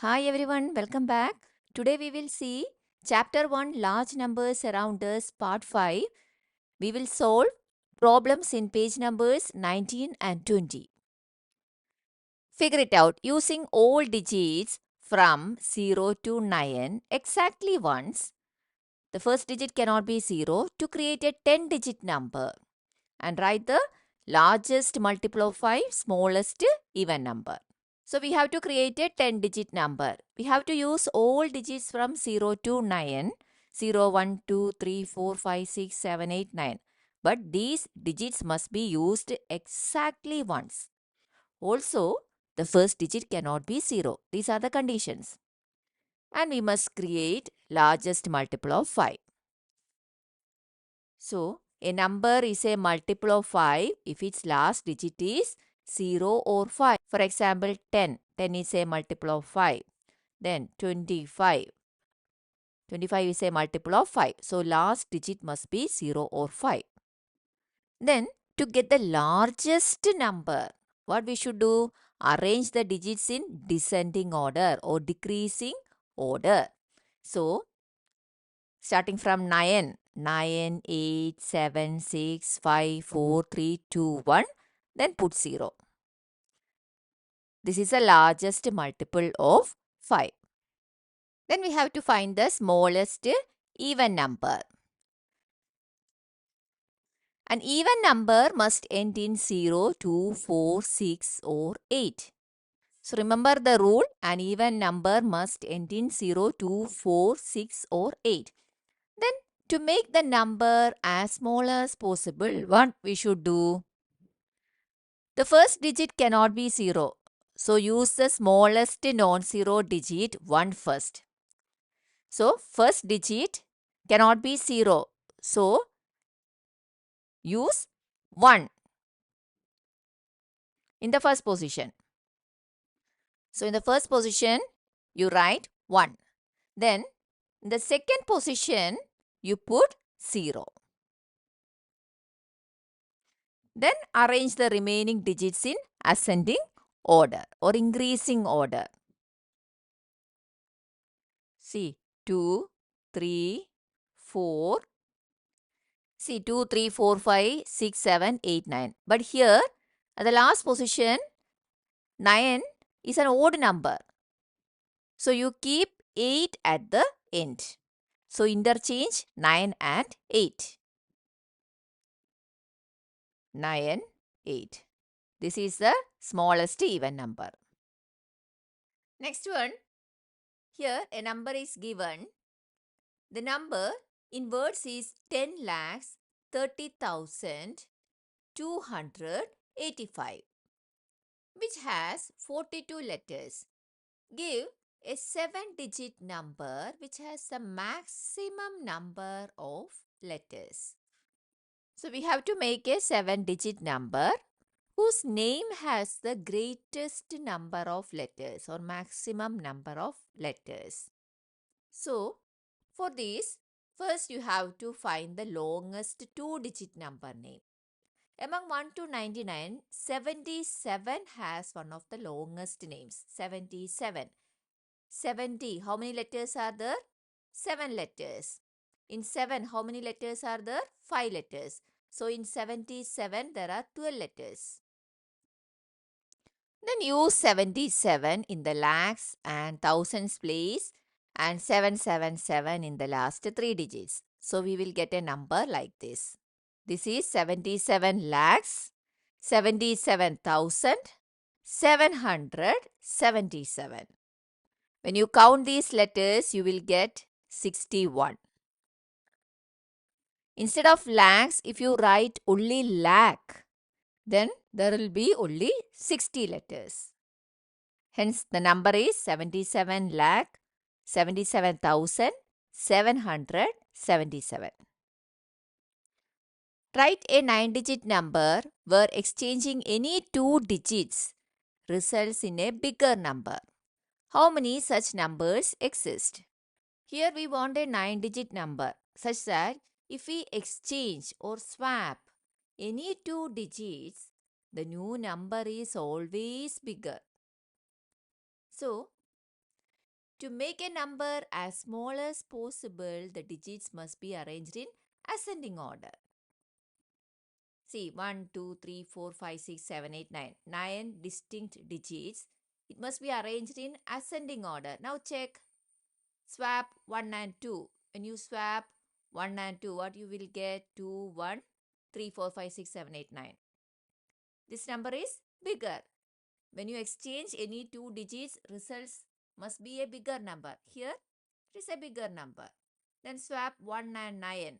Hi everyone, welcome back. Today we will see Chapter 1 Large Numbers Around Us Part 5. We will solve problems in page numbers 19 and 20. Figure it out using all digits from 0 to 9 exactly once. The first digit cannot be 0 to create a 10-digit number and write the largest multiple of 5, smallest even number. So we have to create a 10-digit number. We have to use all digits from 0 to 9. 0, 1, 2, 3, 4, 5, 6, 7, 8, 9. But these digits must be used exactly once. Also, the first digit cannot be 0. These are the conditions. And we must create largest multiple of 5. So, a number is a multiple of 5 if its last digit is 0 or 5. For example, 10. 10 is a multiple of 5. Then 25. 25 is a multiple of 5. So, last digit must be 0 or 5. Then, to get the largest number, what we should do? Arrange the digits in descending order or decreasing order. So, starting from 9. 9, 8, 7, 6, 5, 4, 3, 2, 1. Then put 0. This is the largest multiple of 5. Then we have to find the smallest even number. An even number must end in 0, 2, 4, 6 or 8. So remember the rule, an even number must end in 0, 2, 4, 6 or 8. Then to make the number as small as possible, what we should do? The first digit cannot be 0. So use the smallest non-zero digit 1 first. So first digit cannot be 0. So use 1 in the first position. So in the first position, you write 1. Then in the second position, you put 0. Then arrange the remaining digits in ascending order or increasing order. See, 2, 3, 4. See, 2, 3, 4, 5, 6, 7, 8, 9. But here, at the last position, 9 is an odd number. So you keep 8 at the end. So interchange 9 and 8. 9, 8. This is the smallest even number. Next one, here a number is given. The number in words is 10 lakhs 30,285, which has 42 letters. Give a 7-digit number which has the maximum number of letters. So we have to make a 7-digit number whose name has the greatest number of letters or maximum number of letters. So for this, first you have to find the longest 2-digit number name. Among 1 to 99, 77 has one of the longest names, 77. 70, how many letters are there? 7 letters. In 7, how many letters are there? 5 letters. So in 77, there are 12 letters. Then use 77 in the lakhs and thousands place and 777 in the last 3 digits. So we will get a number like this. This is 77 lakhs, 77,777. When you count these letters, you will get 61. Instead of lakhs, if you write only lakh, then there will be only 60 letters. Hence, the number is 77 lakh 77,777. Write a 9-digit number where exchanging any 2 digits results in a bigger number. How many such numbers exist? Here we want a 9-digit number such that if we exchange or swap any 2 digits, the new number is always bigger. So, To make a number as small as possible, the digits must be arranged in ascending order. See, 1, 2, 3, 4, 5, 6, 7, 8, 9. 9 distinct digits. It must be arranged in ascending order. Now check. Swap 1 and 2. When you swap 1 and 2, what you will get? 2, 1, 3, 4, 5, 6, 7, 8, 9. This number is bigger. When you exchange any two digits, results must be a bigger number. Here, it is a bigger number. Then swap 1 and 9.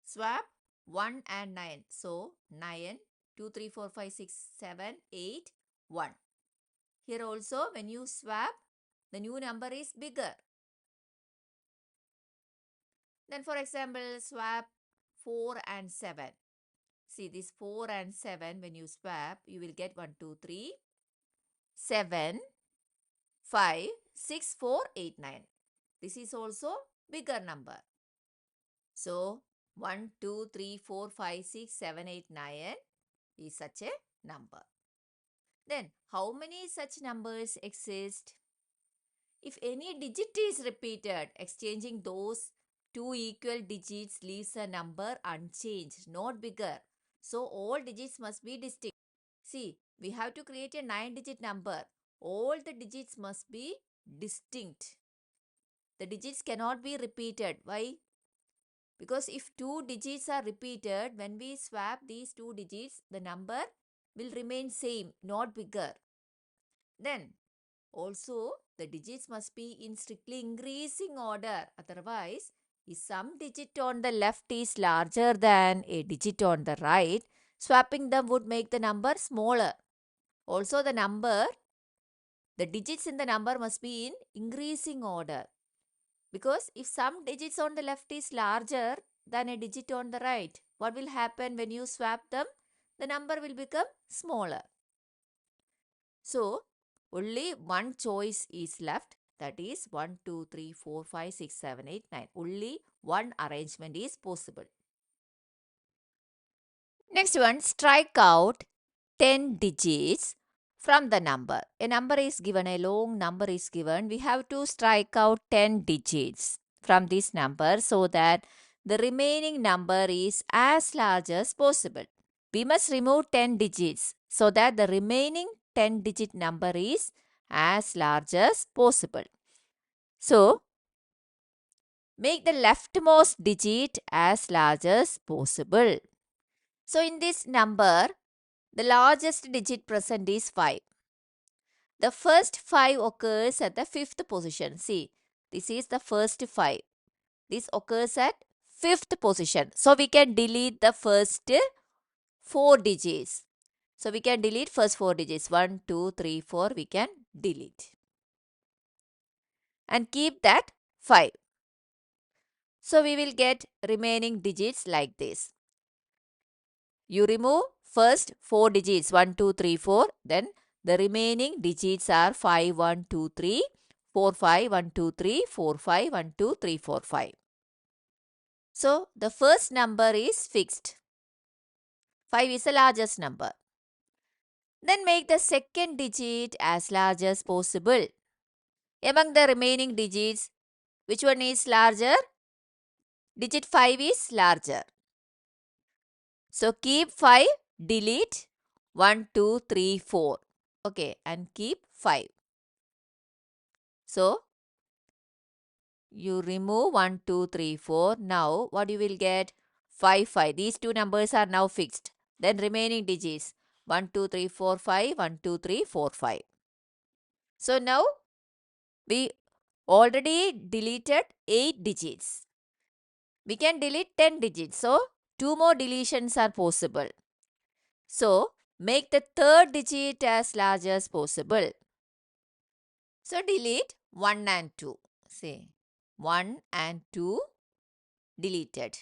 Swap 1 and 9. So, 9, 2, 3, 4, 5, 6, 7, 8, 1. Here also, when you swap, the new number is bigger. Then, for example, swap 4 and 7. See, this 4 and 7, when you swap, you will get 1, 2, 3, 7, 5, 6, 4, 8, 9. This is also bigger number. So, 1, 2, 3, 4, 5, 6, 7, 8, 9 is such a number. Then, how many such numbers exist? If any digit is repeated, exchanging those two equal digits leaves a number unchanged, not bigger. So, all digits must be distinct. See, we have to create a 9-digit number. All the digits must be distinct. The digits cannot be repeated. Why? Because if two digits are repeated, when we swap these two digits, the number will remain same, not bigger. Then, also, the digits must be in strictly increasing order. Otherwise, if some digit on the left is larger than a digit on the right, swapping them would make the number smaller. Also, the digits in the number must be in increasing order. Because if some digits on the left is larger than a digit on the right, what will happen when you swap them? The number will become smaller. So, only one choice is left. That is 1, 2, 3, 4, 5, 6, 7, 8, 9. Only one arrangement is possible. Next one, strike out 10 digits from the number. A number is given, a long number is given. We have to strike out 10 digits from this number so that the remaining number is as large as possible. We must remove 10 digits so that the remaining 10-digit number is as large as possible. So, make the leftmost digit as large as possible. So, in this number, the largest digit present is 5. The first 5 occurs at the 5th position. See, this is the first 5. This occurs at 5th position. So, we can delete the first 4 digits. So, we can delete first 4 digits. 1, 2, 3, 4. We can delete. And keep that 5. So, we will get remaining digits like this. You remove first 4 digits. 1, 2, 3, 4. Then the remaining digits are 5, 1, 2, 3, 4, 5, 1, 2, 3, 4, 5, 1, 2, 3, 4, 5. So, the first number is fixed. 5 is the largest number. Then make the second digit as large as possible. Among the remaining digits, which one is larger? Digit 5 is larger. So, keep 5, delete 1, 2, 3, 4. Okay, and keep 5. So, you remove 1, 2, 3, 4. Now, what you will get? 5, 5. These two numbers are now fixed. Then remaining digits. 1, 2, 3, 4, 5. 1, 2, 3, 4, 5. So, now we already deleted 8 digits. We can delete 10 digits. So, 2 more deletions are possible. So, make the third digit as large as possible. So, delete 1 and 2. Say 1 and 2 deleted.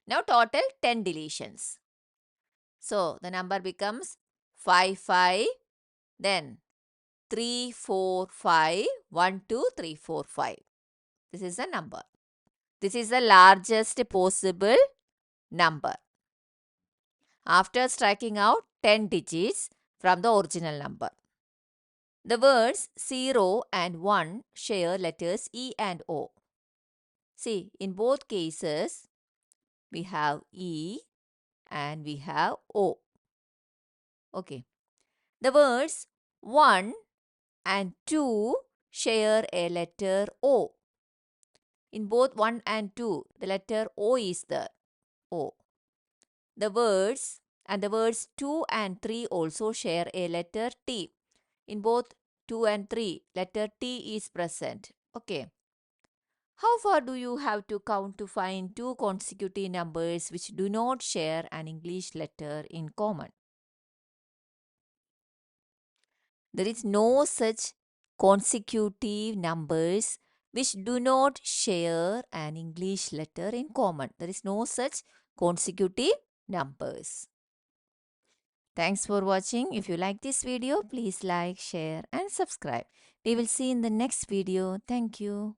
Now, total 10 deletions. So, the number becomes 5, 5. Then 3, 4, 5. 1, 2, 3, 4, 5. This is the number. This is the largest possible number. After striking out 10 digits from the original number. The words 0 and 1 share letters E and O. See, in both cases, we have E and we have O. Okay. The words 1 and 2 share a letter O. In both 1 and 2, the letter O is there. O. The words 2 and 3 also share a letter T. In both 2 and 3, letter T is present. Okay. How far do you have to count to find two consecutive numbers which do not share an English letter in common? There is no such consecutive numbers which do not share an English letter in common. There is no such consecutive numbers. Thanks for watching. If you like this video, please like, share and subscribe. We will see in the next video. Thank you.